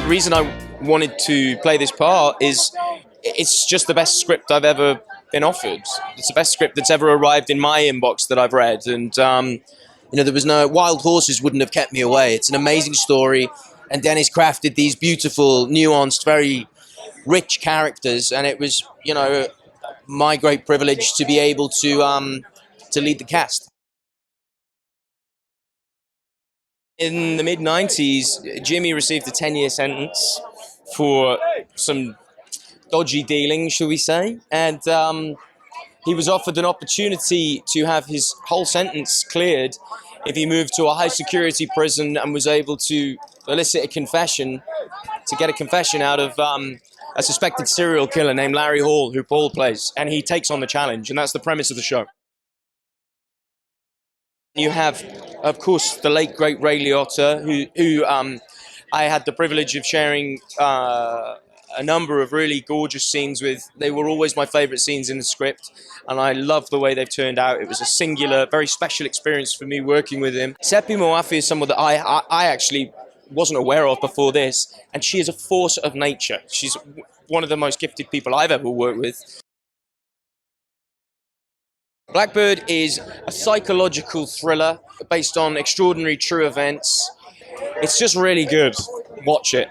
reason I wanted to play this part is it's just the best script I've ever been offered. It's the best script that's ever arrived in my inbox that I've read, and you know, there was no wild horses wouldn't have kept me away. It's an amazing story, and Dennis crafted these beautiful, nuanced, very rich characters, and it was, you know, my great privilege to be able to lead the cast. In the mid-90s, Jimmy received a 10-year sentence for some dodgy dealing, shall we say, and he was offered an opportunity to have his whole sentence cleared if he moved to a high-security prison and was able to elicit a confession, to get a confession out of a suspected serial killer named Larry Hall, who Paul plays, and he takes on the challenge, and that's the premise of the show. You have, of course, the late, great Ray Liotta, who I had the privilege of sharing a number of really gorgeous scenes with. They were always my favorite scenes in the script, and I love the way they've turned out. It was a singular, very special experience for me working with him. Sepideh Moafi is someone that I actually wasn't aware of before this, and she is a force of nature. She's one of the most gifted people I've ever worked with. Black Bird is a psychological thriller based on extraordinary true events. It's just really good. Watch it.